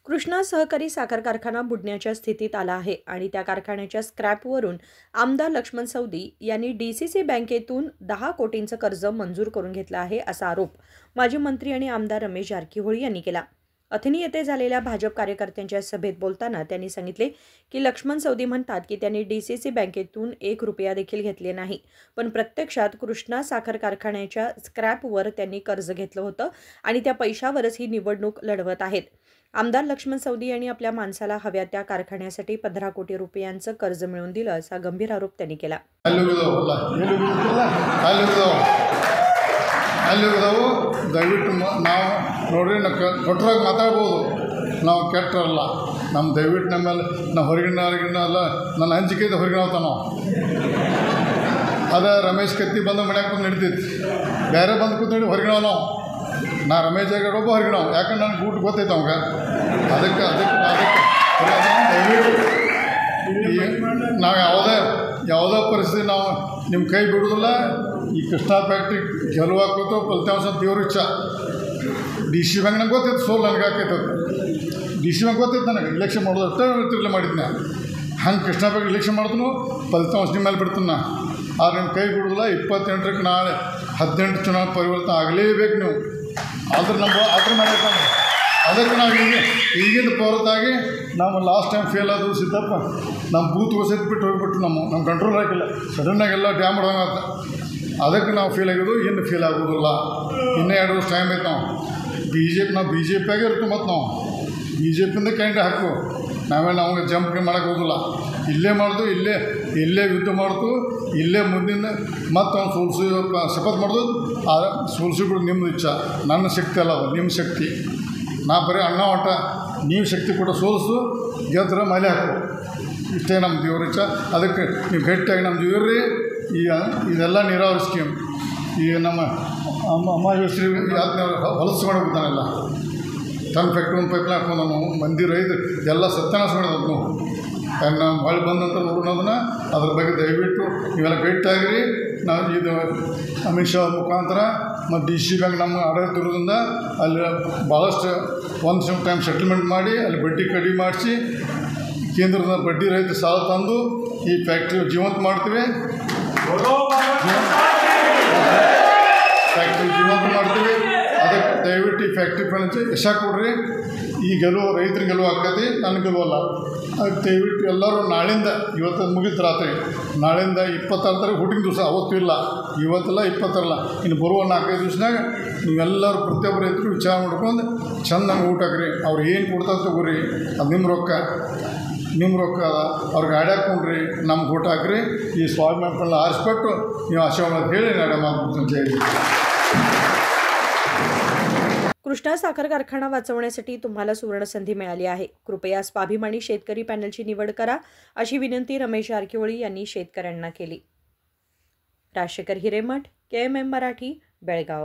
कृष्णा सहकारी साखर कारखाना बुडण्याच्या स्थितीत आला आहे आणि त्या कारखान्याच्या स्क्रॅपवरून आमदार लक्ष्मण सवदी यांनी डीसीसी बँकेतून 10 कोटींचं कर्ज मंजूर करून घेतलं आहे असा आरोप माजी मंत्री आणि आमदार रमेश जारकीहोळी यांनी केला। अथनी येथे झालेल्या भाजप कार्यकर्त्यांच्या सभेत बोलताना त्यांनी सांगितले की लक्ष्मण सवदी म्हणतात की त्यांनी डीसीसी बँकेतून 1 रुपया देखील घेतले नाही, पण प्रत्यक्षात कृष्णा साखर कारखान्याच्या स्क्रॅपवर त्यांनी कर्ज घेतलं होतं आणि त्या पैशावरच ही निवडणूक लढवत आहेत। आमदार लक्ष्मण सवदी यांनी आपल्या माणसाला हव्या त्या कारखान्यासाठी 15 कोटी रुपयांचं कर्ज मिळवून दिलं असा गंभीर आरोप त्यांनी केला। ದಯವಿಟ್ಟು ನಾವು ನೋಡ್ರಿ ಕೊಟ್ಟರಾಗ ಮಾತಾಡ್ಬೋದು, ನಾವು ಕೆಟ್ಟರಲ್ಲ। ನಮ್ಮ ದಯವಿಟ್ಟು ನಮ್ಮ ಮೇಲೆ ನಾವು ಹೊರಗಿನ ಎಲ್ಲ ನನ್ನ ಹಂಚಿಕೆ ಇದೆ, ಹೊರಗಿನ ಹೋಗ್ತಾವ ನಾವು ಅದ ರಮೇಶ್ ಕತ್ತಿ ಬಂದು ಮನ್ಯಾಗ ಕೂತು ನಡೀತೈತಿ, ಬೇರೆ ಬಂದು ಕೂತ್ಕೊಂಡು ಹೊರಗಿನ ನಾವು ನಾ ರಮೇಶ್ ಜಾಗರ್ ಒಬ್ಬ ಹೊರಗಿನ ಯಾಕಂದ್ರೆ ನನಗೆ ಗೂಟ್ ಗೊತ್ತೈತೆ ಅವಾಗ ಅದಕ್ಕೆ ದಯವಿಟ್ಟು ನಾವು ಯಾವುದೇ ಪರಿಸ್ಥಿತಿ ನಾವು ನಿಮ್ಮ ಕೈ ಬಿಡೋದಿಲ್ಲ। ಈ ಕೃಷ್ಣಾ ಫ್ಯಾಕ್ಟ್ರಿ ಗೆಲುವಾಕೋತು ಫಲಿತಾಂಶ ದೇವ್ರ ಇಚ್ಛಾ। ಡಿ ಸಿ ಬ್ಯಾಂಕ್ ನಂಗೆ ಗೊತ್ತಿತ್ತು, ಸೋಲ್ ನನಗೆ ಹಾಕೈತೆ ಡಿ ಸಿ ಬ್ಯಾಂಕ್ ಗೊತ್ತಿತ್ತು, ನನಗೆ ಇಲೆಕ್ಷನ್ ಮಾಡೋದು ಅಷ್ಟೇ ತಿರ್ಲೆ ಮಾಡಿದ್ನ ಹಂಗೆ ಕೃಷ್ಣಾ ಫ್ಯಾಕ್ಟ್ರಿ ಇಲೆಕ್ಷನ್ ಮಾಡಿದ್ನು ಫಲಿತಾಂಶ ನಿಮ್ಮ ಮೇಲೆ ಬಿಡ್ತೀನಿ ಆದ್ರೆ ನಿಮ್ಮ ಕೈ ಬಿಡೋದಿಲ್ಲ। 28ಕ್ಕೆ ನಾಳೆ 18 ಚುನಾವಣೆ ಪರಿವರ್ತನೆ ಆಗಲೇಬೇಕು ನೀವು, ಅದ್ರ ಮೇಲೆ ಅದಕ್ಕೆ ನಾವು ಈಗಿನ ಪೌರತಾಗಿ ನಾವು ಲಾಸ್ಟ್ ಟೈಮ್ ಫೇಲ್ ಆದರೂ ಸಿದ್ದಪ್ಪ ನಮ್ಮ ಬೂತ್ ಸಹಿತ ಬಿಟ್ಟು ಹೋಗ್ಬಿಟ್ಟು ನಮ್ಮ ಕಂಟ್ರೋಲ್ ಆಗಿಲ್ಲ, ಸಡನ್ನಾಗೆಲ್ಲ ಡ್ಯಾಮ್ ಹೊಡೆದಂಗಾತ, ಅದಕ್ಕೆ ನಾವು ಫೇಲ್ ಆಗಿದ್ದು, ಇನ್ನು ಫೇಲ್ ಆಗೋದಿಲ್ಲ। ಇನ್ನೂ 2 ವರ್ಷ ಟೈಮ್ ಐತೆ ನಾವು ಬಿ ಜೆ ಪಿಯಾಗೆ ಇರ್ತೀವಿ, ಮತ್ತು ನಾವು ಬಿ ಜೆ ಪಿಯಿಂದ ಕ್ಯಾಂಡಿಡೇಟ್ ಹಾಕು, ನಮಗೆ ಜಂಪ್ ಮಾಡೋಕ್ಕೆ ಹೋಗೋದಿಲ್ಲ, ಇಲ್ಲೇ ಮಾಡೋದು, ಇಲ್ಲೇ ಯುದ್ಧ ಮಾಡ್ತು, ಇಲ್ಲೇ ಮುಂದಿನ ಮತ್ತು ಅವ್ನು ಸೋಲ್ಸಿ ಶಪಥ ಮಾಡೋದು, ಸೋಲ್ಸಿಬಿಡು ನಿಮ್ಮದು ಇಚ್ಛಾ, ನನ್ನ ಶಕ್ತಿ ಅಲ್ಲ ಅದು ನಿಮ್ಮ ಶಕ್ತಿ, ನಾ ಬರೀ ಅಣ್ಣ ಒಟ್ಟ ನೀವು ಶಕ್ತಿ ಕೊಟ್ಟು ಸೋಲಿಸು ಗೆದ್ರೆ ಮಲೆ ಹಾಕು, ಇಷ್ಟೇ ನಮ್ಮ ದೇವ್ರ ಇಚ್ಛಾ। ಅದಕ್ಕೆ ನೀವು ಗಟ್ಟಿಯಾಗಿ ನಮ್ಮ ದೇವ್ರಿ ಇದೆಲ್ಲ ನೀರಾವರಿ ಸ್ಕೀಮ್ ಈ ನಮ್ಮ ಅಮ್ಮ ಯೋಶ್ರೀ ಹೊಲಸ್ಕೊಂಡು ಹೋಗ್ತಾನೆಲ್ಲ ತನ್ನ ಫ್ಯಾಕ್ಟ್ರಿ ಒಂದು ಪೈಪ್ಲೈನ್ ಹಾಕೊಂಡು ನಾವು ಮಂದಿ ರೈತರು ಎಲ್ಲ ಸತ್ಯಾನಾಶ ಮಾಡಿದ್ರು ನಾವು ಮಳೆ ಬಂದಂತ ನೋಡೋದನ್ನ ಅದ್ರ ಬಗ್ಗೆ ದಯವಿಟ್ಟು ನೀವೆಲ್ಲ ಗಟ್ಟಿಯಾಗಿರಿ। ನಾವು ಇದು ಅಮಿತ್ ಶಾ ಮುಖಾಂತರ ಮತ್ತು ಡಿ ಸಿ ಬ್ಯಾಂಕ್ ನಮ್ಮ ಆಡಳಿತ ಇರೋದ್ರಿಂದ ಅಲ್ಲಿ ಭಾಳಷ್ಟು ಒಂದು ಟೈಮ್ ಸೆಟಲ್ಮೆಂಟ್ ಮಾಡಿ ಅಲ್ಲಿ ಬಡ್ಡಿ ಕಡಿಮೆ ಮಾಡಿಸಿ ಕೇಂದ್ರದ ಬಡ್ಡಿ ರಹಿತ ಸಾಲ ತಂದು ಈ ಫ್ಯಾಕ್ಟ್ರಿ ಜೀವಂತ ಮಾಡ್ತೀವಿ, ಅದಕ್ಕೆ ದಯವಿಟ್ಟು ಈ ಫ್ಯಾಕ್ಟ್ರಿ ಫೈನಾನ್ಸ್ ಯಶ ಕೊಡ್ರಿ। ಈ ಗೆಲುವು ರೈತರಿಗೆ ಗೆಲುವು ಆಗ್ತೈತಿ, ನನ್ನ ಗೆಲುವಲ್ಲ। ಅದಕ್ಕೆ ದಯವಿಟ್ಟು ಎಲ್ಲರೂ ನಾಳಿಂದ ಇವತ್ತು ಮುಗಿತು ರಾತ್ರಿ, ನಾಳಿಂದ 26 ತಾರೀಕು ಹುಟ್ಟಿನ ದಿವಸ, ಅವತ್ತು ಇಲ್ಲ ಇವತ್ತೆಲ್ಲ 26 ಇನ್ನು ಬರುವ 4-5 ದಿವಸನಾಗ ನೀವೆಲ್ಲರೂ ಪ್ರತಿಯೊಬ್ಬರು ರೈತರು ವಿಚಾರ ಮಾಡ್ಕೊಂಡು ಚೆಂದಂಗೆ ಊಟ ಹಾಕ್ರಿ, ಅವ್ರು ಏನು ಕೊಡ್ತಾರೆ ತಗೋರಿ, ಅದು ನಿಮ್ಮ ರೊಕ್ಕ ಅದ, ಅವ್ರಿಗೆ ಹಾಕ್ಕೊಂಡ್ರಿ, ನಮ್ಗೆ ಊಟ ಹಾಕ್ರಿ, ಈ ಸ್ವಾಭಿಮಾನಗಳನ್ನ ಆರಿಸ್ಬಿಟ್ಟು ನೀವು ಆಶೀರ್ವಾದ ಹೇಳಿ ನಾಡ ಮಾಡ್ಬಿಡ್ತೀನಿ ಅಂತ ಹೇಳಿ। कृष्णा साखर कारखाना वाचवण्यासाठी तुम्हाला सुवर्ण संधी मिळाली आहे, कृपया स्वाभिमानी शेतकरी पॅनलची निवड करा अशी विनंती रमेश जारकीहोळी यांनी शेतकऱ्यांना केली। राजशेखर हिरेमठ, KMM मराठी, बेळगाव।